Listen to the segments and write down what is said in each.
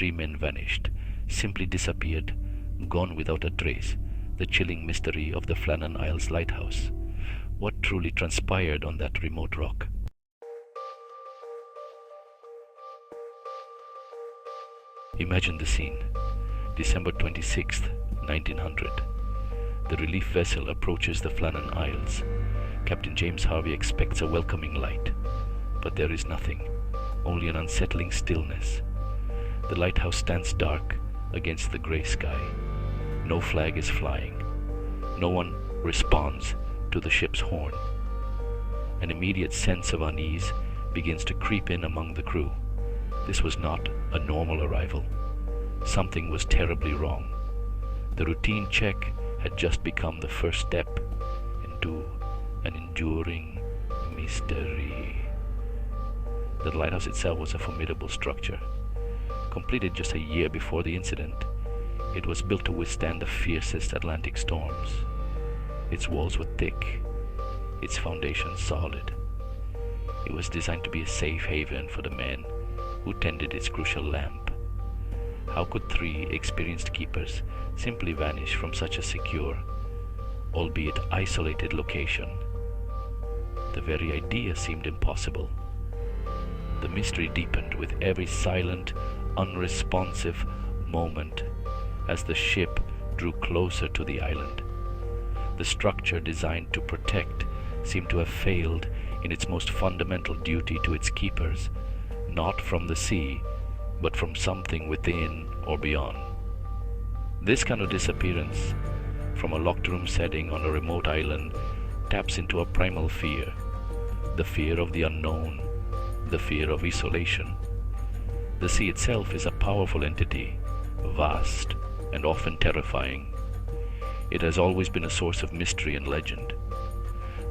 3 men vanished, simply disappeared, gone without a trace, the chilling mystery of the Flannan Isles Lighthouse. What truly transpired on that remote rock? Imagine the scene. December 26th, 1900. The relief vessel approaches the Flannan Isles. Captain James Harvey expects a welcoming light, but there is nothing, only an unsettling stillness. The lighthouse stands dark against the grey sky. No flag is flying. No one responds to the ship's horn. An immediate sense of unease begins to creep in among the crew. This was not a normal arrival. Something was terribly wrong. The routine check had just become the first step into an enduring mystery. The lighthouse itself was a formidable structure. Completed just a year before the incident, it was built to withstand the fiercest Atlantic storms. Its walls were thick, its foundations solid. It was designed to be a safe haven for the men who tended its crucial lamp. How could 3 experienced keepers simply vanish from such a secure, albeit isolated location? The very idea seemed impossible. The mystery deepened with every silent, unresponsive moment as the ship drew closer to the island. The structure designed to protect seemed to have failed in its most fundamental duty to its keepers, not from the sea, but from something within or beyond. This kind of disappearance from a locked room setting on a remote island taps into a primal fear, the fear of the unknown, the fear of isolation. The sea itself is a powerful entity, vast and often terrifying. It has always been a source of mystery and legend.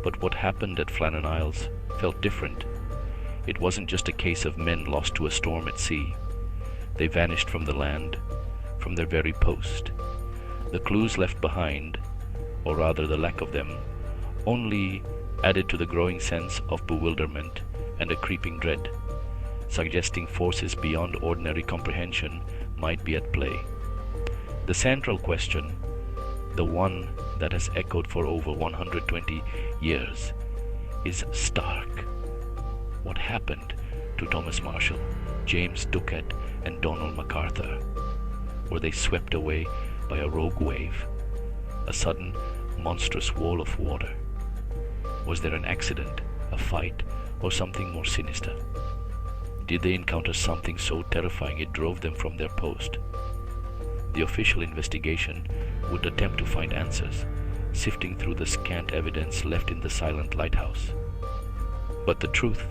But what happened at Flannan Isles felt different. It wasn't just a case of men lost to a storm at sea. They vanished from the land, from their very post. The clues left behind, or rather the lack of them, only added to the growing sense of bewilderment and a creeping dread, suggesting forces beyond ordinary comprehension might be at play. The central question, the one that has echoed for over 120 years, is stark. What happened to Thomas Marshall, James Duquette, and Donald MacArthur? Were they swept away by a rogue wave, a sudden, monstrous wall of water? Was there an accident, a fight, or something more sinister? Did they encounter something so terrifying it drove them from their post? The official investigation would attempt to find answers, sifting through the scant evidence left in the silent lighthouse. But the truth,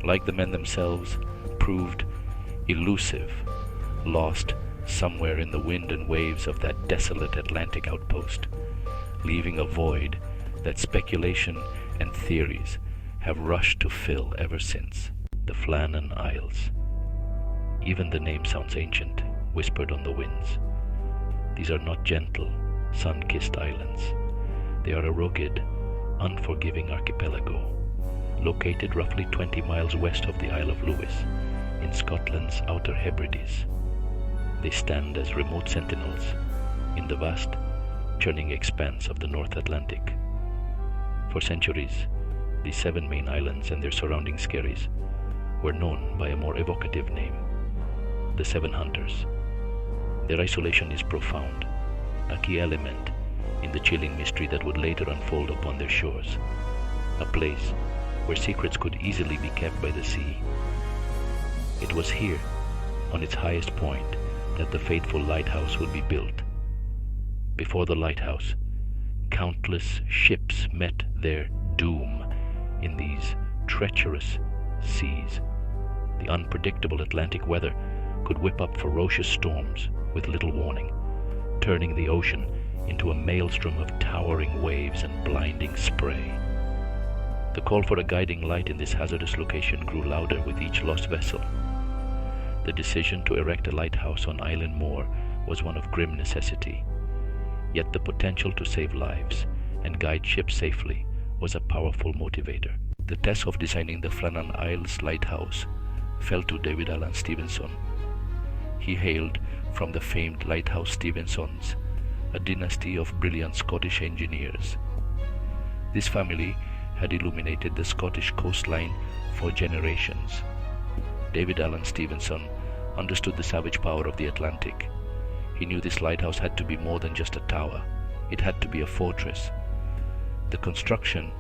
like the men themselves, proved elusive, lost somewhere in the wind and waves of that desolate Atlantic outpost, leaving a void that speculation and theories have rushed to fill ever since. The Flannan Isles. Even the name sounds ancient, whispered on the winds. These are not gentle, sun-kissed islands. They are a rugged, unforgiving archipelago, located roughly 20 miles west of the Isle of Lewis, in Scotland's Outer Hebrides. They stand as remote sentinels in the vast, churning expanse of the North Atlantic. For centuries, these 7 main islands and their surrounding skerries were known by a more evocative name, the 7 Hunters. Their isolation is profound, a key element in the chilling mystery that would later unfold upon their shores, a place where secrets could easily be kept by the sea. It was here, on its highest point, that the fateful lighthouse would be built. Before the lighthouse, countless ships met their doom in these treacherous seas. The unpredictable Atlantic weather could whip up ferocious storms with little warning, turning the ocean into a maelstrom of towering waves and blinding spray. The call for a guiding light in this hazardous location grew louder with each lost vessel. The decision to erect a lighthouse on Island Moor was one of grim necessity, yet the potential to save lives and guide ships safely was a powerful motivator. The task of designing the Flannan Isles Lighthouse fell to David Alan Stevenson. He hailed from the famed Lighthouse Stevensons, a dynasty of brilliant Scottish engineers. This family had illuminated the Scottish coastline for generations. David Allen Stevenson understood the savage power of the Atlantic. He knew this lighthouse had to be more than just a tower. It had to be a fortress. The construction,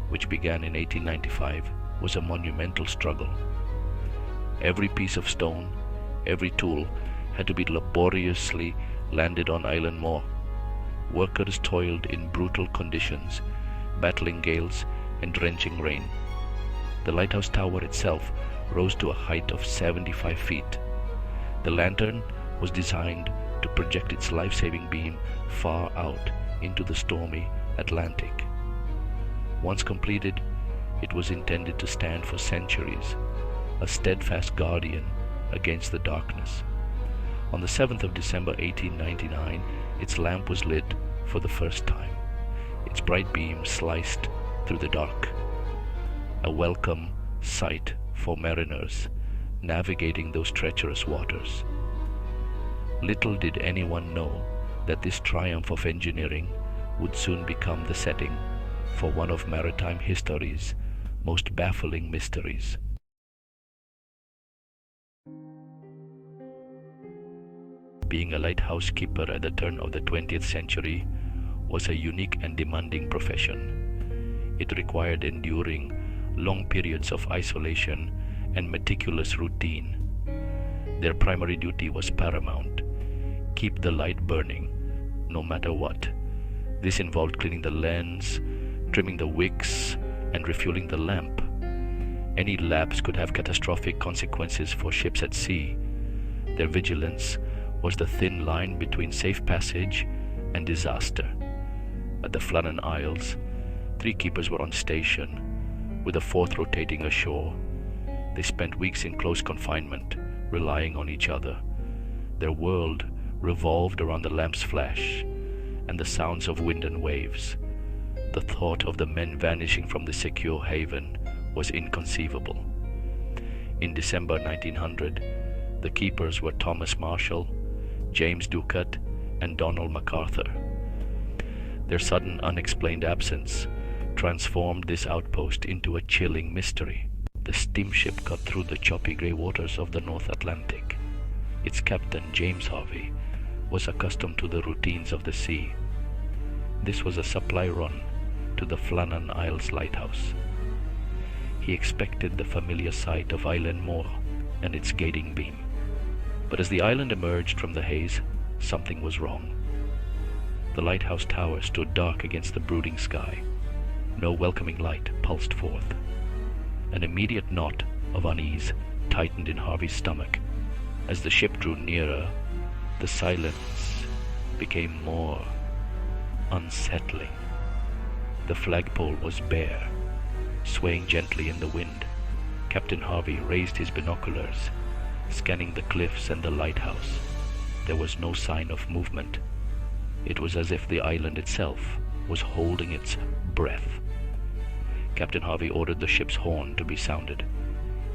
which began in 1895, was a monumental struggle. Every piece of stone, every tool had to be laboriously landed on Island Moor. Workers toiled in brutal conditions, battling gales and drenching rain. The lighthouse tower itself rose to a height of 75 feet. The lantern was designed to project its life-saving beam far out into the stormy Atlantic. Once completed, it was intended to stand for centuries, a steadfast guardian against the darkness. On the 7th of December 1899, its lamp was lit for the first time. Its bright beam sliced through the dark, a welcome sight for mariners navigating those treacherous waters. Little did anyone know that this triumph of engineering would soon become the setting for one of maritime history's most baffling mysteries. Being a lighthouse keeper at the turn of the 20th century was a unique and demanding profession. It required enduring long periods of isolation and meticulous routine. Their primary duty was paramount: keep the light burning, no matter what. This involved cleaning the lens, trimming the wicks, and refueling the lamp. Any lapse could have catastrophic consequences for ships at sea. Their vigilance was the thin line between safe passage and disaster. At the Flannan Isles, 3 keepers were on station, with a 4th rotating ashore. They spent weeks in close confinement, relying on each other. Their world revolved around the lamp's flash and the sounds of wind and waves. The thought of the men vanishing from the secure haven was inconceivable. In December 1900, the keepers were Thomas Marshall, James Ducat, and Donald MacArthur. Their sudden unexplained absence transformed this outpost into a chilling mystery. The steamship cut through the choppy grey waters of the North Atlantic. Its captain, James Harvey, was accustomed to the routines of the sea. This was a supply run to the Flannan Isles Lighthouse. He expected the familiar sight of Island Moor and its gating beam. But as the island emerged from the haze, something was wrong. The lighthouse tower stood dark against the brooding sky. No welcoming light pulsed forth. An immediate knot of unease tightened in Harvey's stomach. As the ship drew nearer, the silence became more unsettling. The flagpole was bare, swaying gently in the wind. Captain Harvey raised his binoculars, scanning the cliffs and the lighthouse. There was no sign of movement. It was as if the island itself was holding its breath. Captain Harvey ordered the ship's horn to be sounded.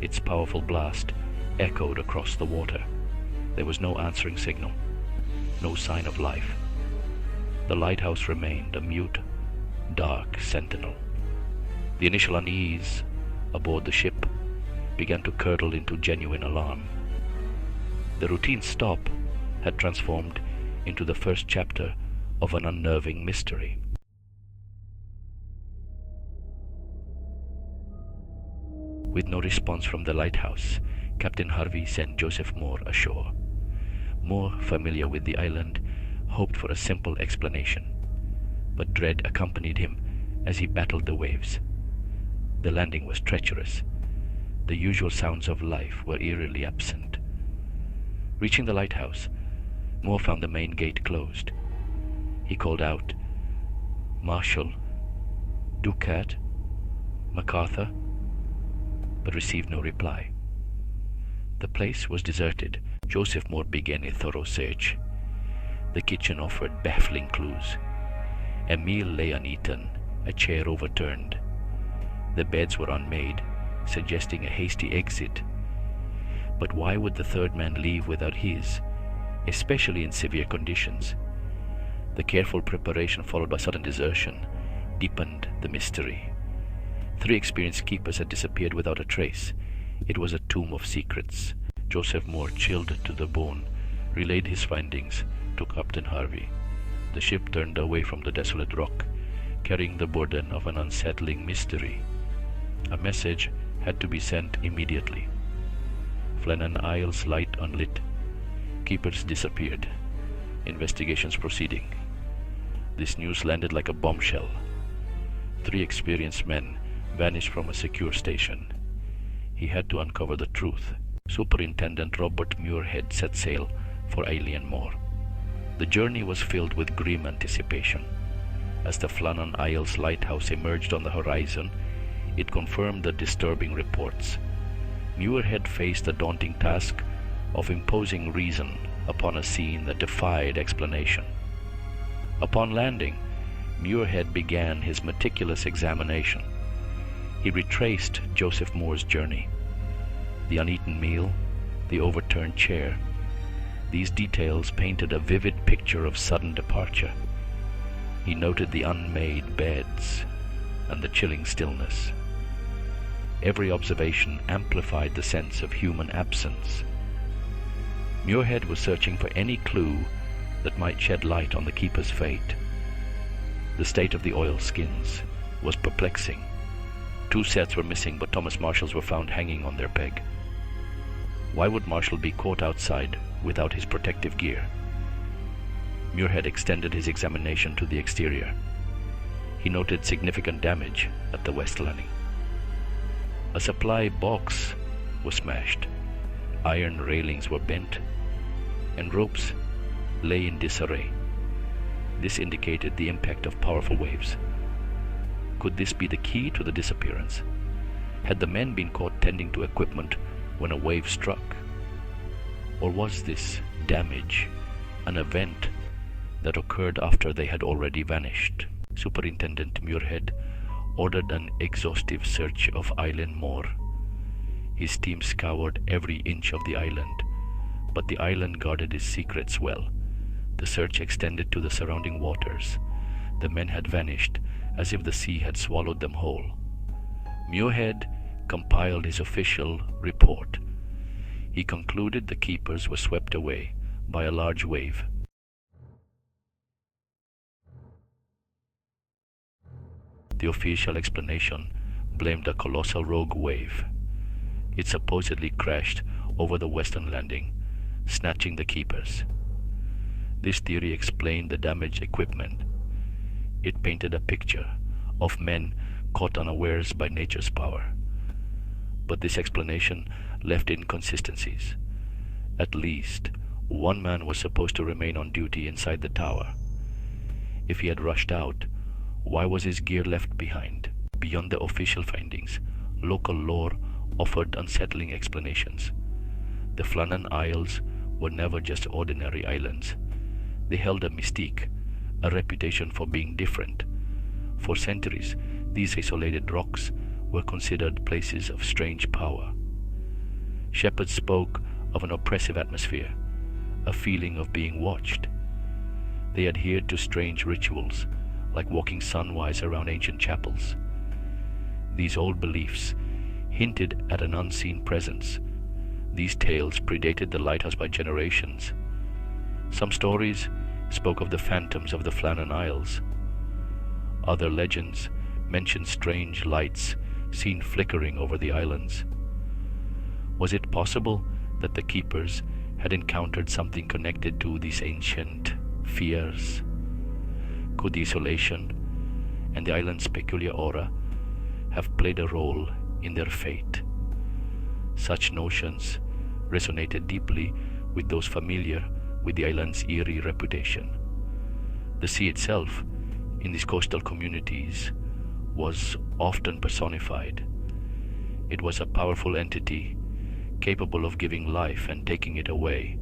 Its powerful blast echoed across the water. There was no answering signal, no sign of life. The lighthouse remained a mute, dark sentinel. The initial unease aboard the ship began to curdle into genuine alarm. The routine stop had transformed into the first chapter of an unnerving mystery. With no response from the lighthouse, Captain Harvey sent Joseph Moore ashore. Moore, familiar with the island, hoped for a simple explanation, but dread accompanied him as he battled the waves. The landing was treacherous. The usual sounds of life were eerily absent. Reaching the lighthouse, Moore found the main gate closed. He called out, "Marshall, Ducat, MacArthur," but received no reply. The place was deserted. Joseph Moore began a thorough search. The kitchen offered baffling clues. A meal lay uneaten, a chair overturned. The beds were unmade, suggesting a hasty exit. But why would the third man leave without his, especially in severe conditions? The careful preparation followed by sudden desertion deepened the mystery. 3 experienced keepers had disappeared without a trace. It was a tomb of secrets. Joseph Moore, chilled to the bone, relayed his findings to Captain Harvey. The ship turned away from the desolate rock, carrying the burden of an unsettling mystery. A message had to be sent immediately. Flannan Isles light unlit. Keepers disappeared. Investigations proceeding. This news landed like a bombshell. 3 experienced men vanished from a secure station. He had to uncover the truth. Superintendent Robert Muirhead set sail for Alien Moor. The journey was filled with grim anticipation. As the Flannan Isles Lighthouse emerged on the horizon, it confirmed the disturbing reports. Muirhead faced the daunting task of imposing reason upon a scene that defied explanation. Upon landing, Muirhead began his meticulous examination. He retraced Joseph Moore's journey. The uneaten meal, the overturned chair. These details painted a vivid picture of sudden departure. He noted the unmade beds and the chilling stillness. Every observation amplified the sense of human absence. Muirhead was searching for any clue that might shed light on the keeper's fate. The state of the oilskins was perplexing. 2 sets were missing, but Thomas Marshall's were found hanging on their peg. Why would Marshall be caught outside without his protective gear? Muirhead extended his examination to the exterior. He noted significant damage at the west landing. A supply box was smashed. Iron railings were bent, and ropes lay in disarray. This indicated the impact of powerful waves. Could this be the key to the disappearance? Had the men been caught tending to equipment when a wave struck? Or was this damage an event that occurred after they had already vanished? Superintendent Muirhead ordered an exhaustive search of Island Moor. His team scoured every inch of the island, but the island guarded its secrets well. The search extended to the surrounding waters. The men had vanished as if the sea had swallowed them whole. Muirhead compiled his official report. He concluded the keepers were swept away by a large wave. The official explanation blamed a colossal rogue wave. It supposedly crashed over the western landing, snatching the keepers. This theory explained the damaged equipment. It painted a picture of men caught unawares by nature's power. But this explanation left inconsistencies. At least one man was supposed to remain on duty inside the tower. If he had rushed out, why was his gear left behind? Beyond the official findings, local lore offered unsettling explanations. The Flannan Isles were never just ordinary islands. They held a mystique, a reputation for being different. For centuries, these isolated rocks were considered places of strange power. Shepherds spoke of an oppressive atmosphere, a feeling of being watched. They adhered to strange rituals, like walking sunwise around ancient chapels. These old beliefs hinted at an unseen presence. These tales predated the lighthouse by generations. Some stories spoke of the phantoms of the Flannan Isles. Other legends mentioned strange lights seen flickering over the islands. Was it possible that the keepers had encountered something connected to these ancient fears? Could the isolation and the island's peculiar aura have played a role in their fate? Such notions resonated deeply with those familiar with the island's eerie reputation. The sea itself, in these coastal communities, was often personified. It was a powerful entity, capable of giving life and taking it away.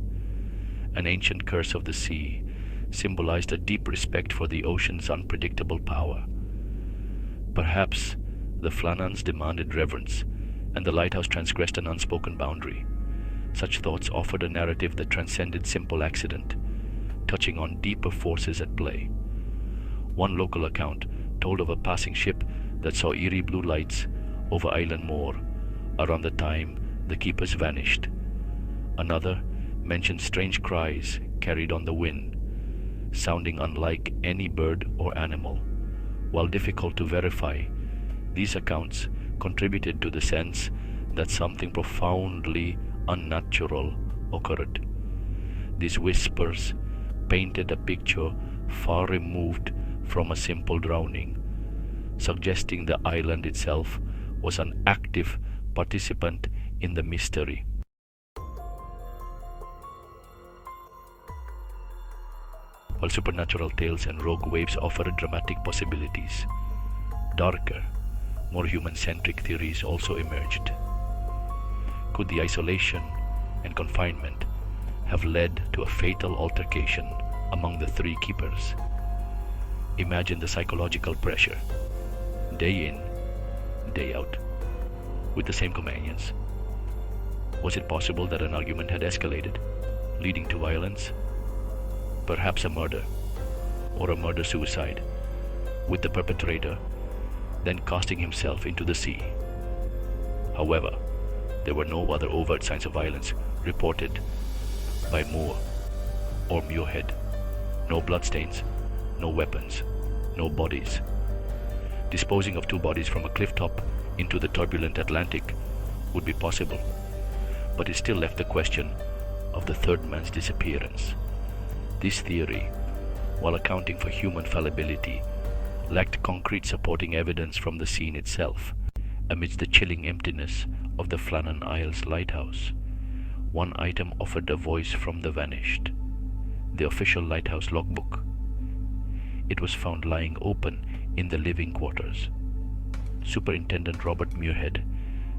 An ancient curse of the sea symbolized a deep respect for the ocean's unpredictable power. Perhaps the Flannans demanded reverence, and the lighthouse transgressed an unspoken boundary. Such thoughts offered a narrative that transcended simple accident, touching on deeper forces at play. One local account told of a passing ship that saw eerie blue lights over Island Moor around the time the keepers vanished. Another mentioned strange cries carried on the wind, sounding unlike any bird or animal. While difficult to verify, these accounts contributed to the sense that something profoundly unnatural occurred. These whispers painted a picture far removed from a simple drowning, suggesting the island itself was an active participant in the mystery. While supernatural tales and rogue waves offered dramatic possibilities, darker, more human-centric theories also emerged. Could the isolation and confinement have led to a fatal altercation among the three keepers? Imagine the psychological pressure, day in, day out, with the same companions. Was it possible that an argument had escalated, leading to violence? Perhaps a murder, or a murder-suicide, with the perpetrator then casting himself into the sea. However, there were no other overt signs of violence reported by Moore or Muirhead. No bloodstains, no weapons, no bodies. Disposing of two bodies from a cliff top into the turbulent Atlantic would be possible, but it still left the question of the third man's disappearance. This theory, while accounting for human fallibility, lacked concrete supporting evidence from the scene itself. Amidst the chilling emptiness of the Flannan Isles Lighthouse, one item offered a voice from the vanished: the official lighthouse logbook. It was found lying open in the living quarters. Superintendent Robert Muirhead,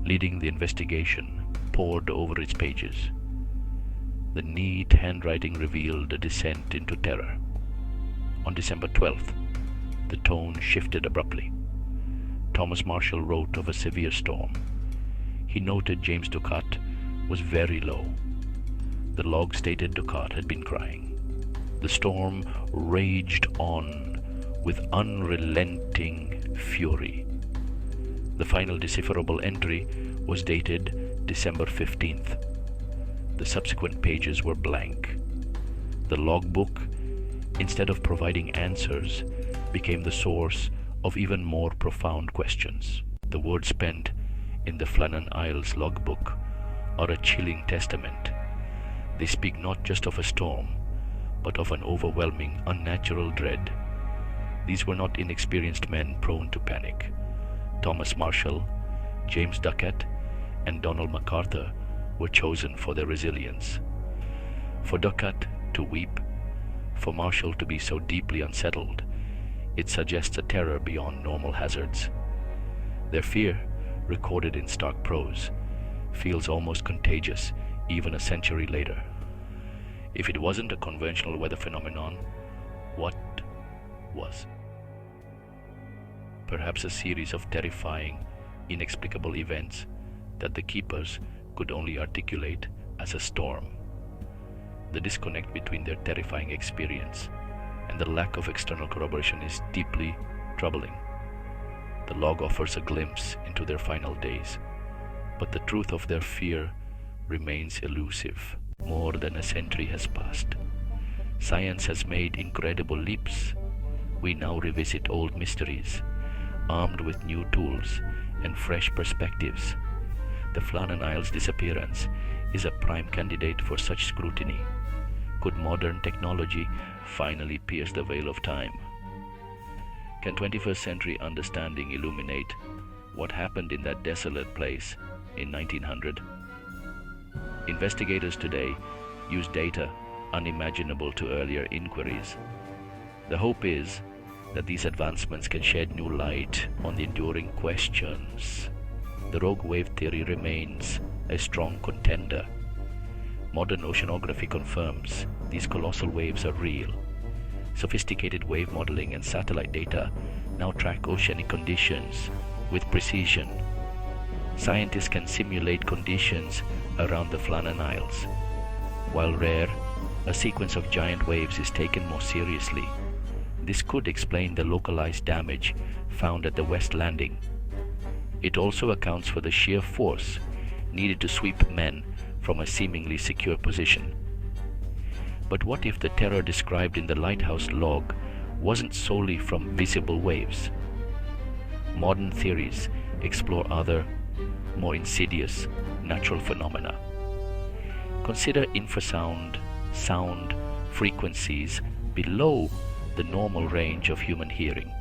leading the investigation, pored over its pages. The neat handwriting revealed a descent into terror. On December 12th, the tone shifted abruptly. Thomas Marshall wrote of a severe storm. He noted James Ducat was very low. The log stated Ducat had been crying. The storm raged on with unrelenting fury. The final decipherable entry was dated December 15th. The subsequent pages were blank. The logbook, instead of providing answers, became the source of even more profound questions. The words penned in the Flannan Isles logbook are a chilling testament. They speak not just of a storm, but of an overwhelming, unnatural dread. These were not inexperienced men prone to panic. Thomas Marshall, James Ducat, and Donald MacArthur were chosen for their resilience. For Ducat to weep, for Marshall to be so deeply unsettled, it suggests a terror beyond normal hazards. Their fear, recorded in stark prose, feels almost contagious even a century later. If it wasn't a conventional weather phenomenon, what was? Perhaps a series of terrifying, inexplicable events that the keepers could only articulate as a storm. The disconnect between their terrifying experience and the lack of external corroboration is deeply troubling. The log offers a glimpse into their final days, but the truth of their fear remains elusive. More than a century has passed. Science has made incredible leaps. We now revisit old mysteries, armed with new tools and fresh perspectives. The Flannan Isles disappearance is a prime candidate for such scrutiny. Could modern technology finally pierce the veil of time? Can 21st century understanding illuminate what happened in that desolate place in 1900? Investigators today use data unimaginable to earlier inquiries. The hope is that these advancements can shed new light on the enduring questions. The rogue wave theory remains a strong contender. Modern oceanography confirms these colossal waves are real. Sophisticated wave modeling and satellite data now track oceanic conditions with precision. scientists can simulate conditions around the Flannan Isles. While rare, a sequence of giant waves is taken more seriously. This could explain the localized damage found at the West Landing. It also accounts for the sheer force needed to sweep men from a seemingly secure position. But what if the terror described in the lighthouse log wasn't solely from visible waves? Modern theories explore other, more insidious natural phenomena. Consider infrasound sound frequencies below the normal range of human hearing.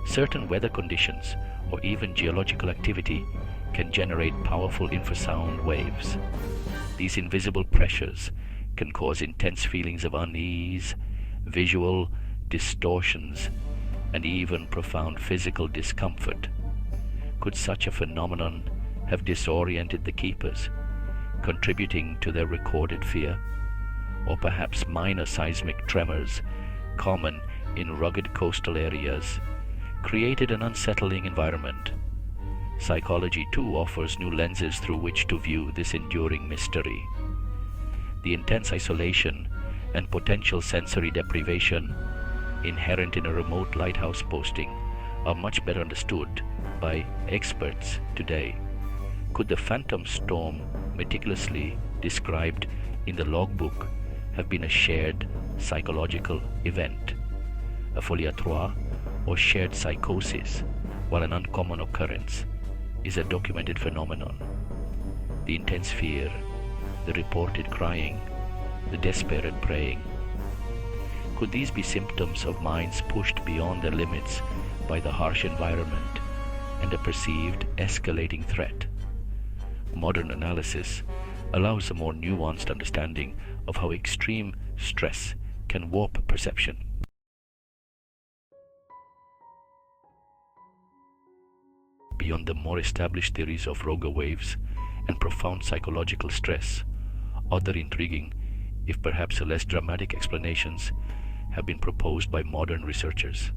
Certain weather conditions or even geological activity can generate powerful infrasound waves. These invisible pressures can cause intense feelings of unease, visual distortions, and even profound physical discomfort. Could such a phenomenon have disoriented the keepers, contributing to their recorded fear? Or perhaps minor seismic tremors, common in rugged coastal areas, created an unsettling environment. Psychology too offers new lenses through which to view this enduring mystery. The intense isolation and potential sensory deprivation inherent in a remote lighthouse posting are much better understood by experts today. Could the phantom storm meticulously described in the logbook have been a shared psychological event, a folie à trois, or shared psychosis, while an uncommon occurrence is a documented phenomenon? The intense fear, the reported crying, the desperate praying. Could these be symptoms of minds pushed beyond their limits by the harsh environment and a perceived escalating threat? Modern analysis allows a more nuanced understanding of how extreme stress can warp perception. Beyond the more established theories of rogue waves and profound psychological stress, other intriguing, if perhaps less dramatic explanations have been proposed by modern researchers.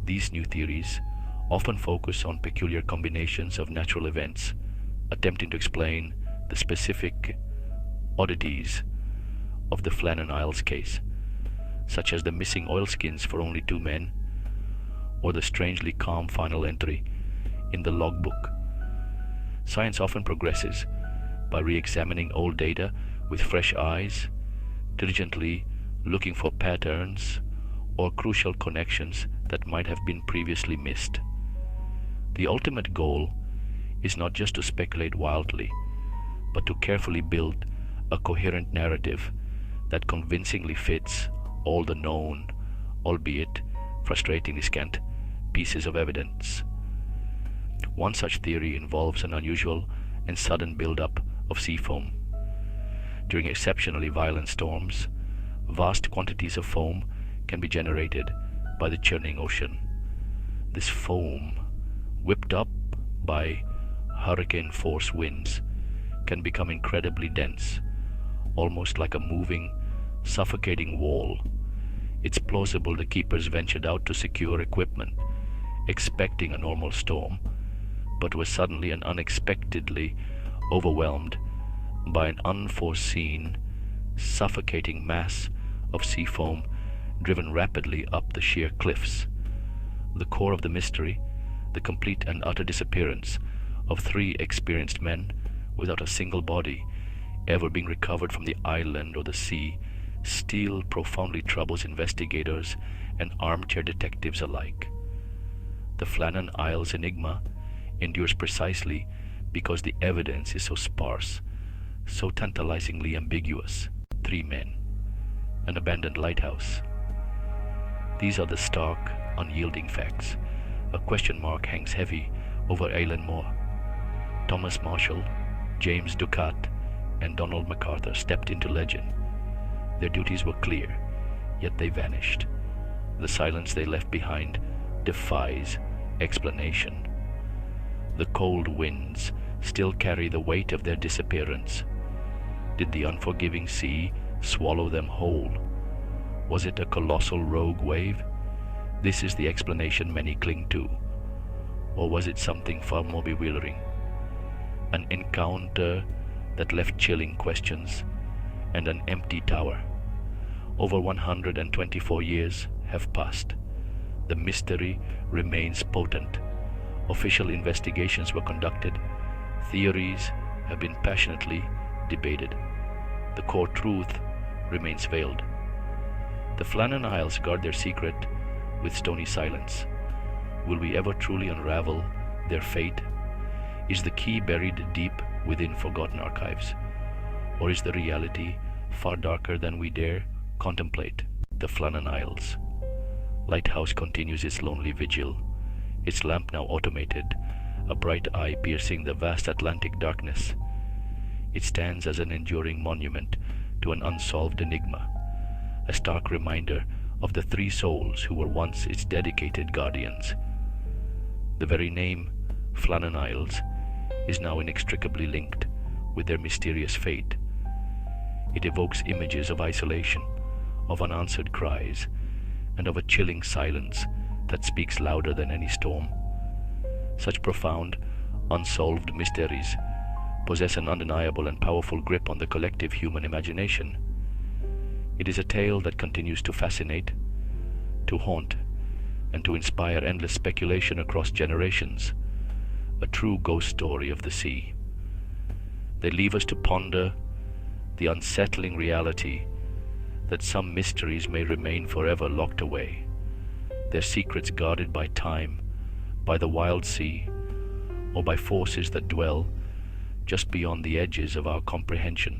These new theories often focus on peculiar combinations of natural events, attempting to explain the specific oddities of the Flannan Isles case, such as the missing oilskins for only 2 men, or the strangely calm final entry in the logbook. Science often progresses by re-examining old data with fresh eyes, diligently looking for patterns or crucial connections that might have been previously missed. The ultimate goal is not just to speculate wildly, but to carefully build a coherent narrative that convincingly fits all the known, albeit frustratingly scant, pieces of evidence. One such theory involves an unusual and sudden build-up of sea foam. During exceptionally violent storms, vast quantities of foam can be generated by the churning ocean. This foam, whipped up by hurricane-force winds, can become incredibly dense, almost like a moving, suffocating wall. It's plausible the keepers ventured out to secure equipment, expecting a normal storm, but were suddenly and unexpectedly overwhelmed by an unforeseen, suffocating mass of sea foam driven rapidly up the sheer cliffs. The core of the mystery, the complete and utter disappearance of 3 experienced men without a single body ever being recovered from the island or the sea, still profoundly troubles investigators and armchair detectives alike. The Flannan Isles enigma endures precisely because the evidence is so sparse, so tantalizingly ambiguous. 3 men, an abandoned lighthouse. These are the stark, unyielding facts. A question mark hangs heavy over Eileen Moore. Thomas Marshall, James Ducat, and Donald MacArthur stepped into legend. Their duties were clear, yet they vanished. The silence they left behind defies explanation. The cold winds still carry the weight of their disappearance. Did the unforgiving sea swallow them whole? Was it a colossal rogue wave? This is the explanation many cling to. Or was it something far more bewildering, An encounter that left chilling questions and an empty tower. Over 124 years have passed. The mystery remains potent. Official investigations were conducted. Theories have been passionately debated. The core truth remains veiled. The Flannan Isles guard their secret with stony silence. Will we ever truly unravel their fate? Is the key buried deep within forgotten archives? Or is the reality far darker than we dare contemplate? The Flannan Isles Lighthouse continues its lonely vigil, its lamp now automated, a bright eye piercing the vast Atlantic darkness. It stands as an enduring monument to an unsolved enigma, a stark reminder of the three souls who were once its dedicated guardians. The very name, Flannan Isles, is now inextricably linked with their mysterious fate. It evokes images of isolation, of unanswered cries, and of a chilling silence that speaks louder than any storm. Such profound, unsolved mysteries possess an undeniable and powerful grip on the collective human imagination. It is a tale that continues to fascinate, to haunt, and to inspire endless speculation across generations, a true ghost story of the sea. They leave us to ponder the unsettling reality that some mysteries may remain forever locked away, their secrets guarded by time, by the wild sea, or by forces that dwell just beyond the edges of our comprehension.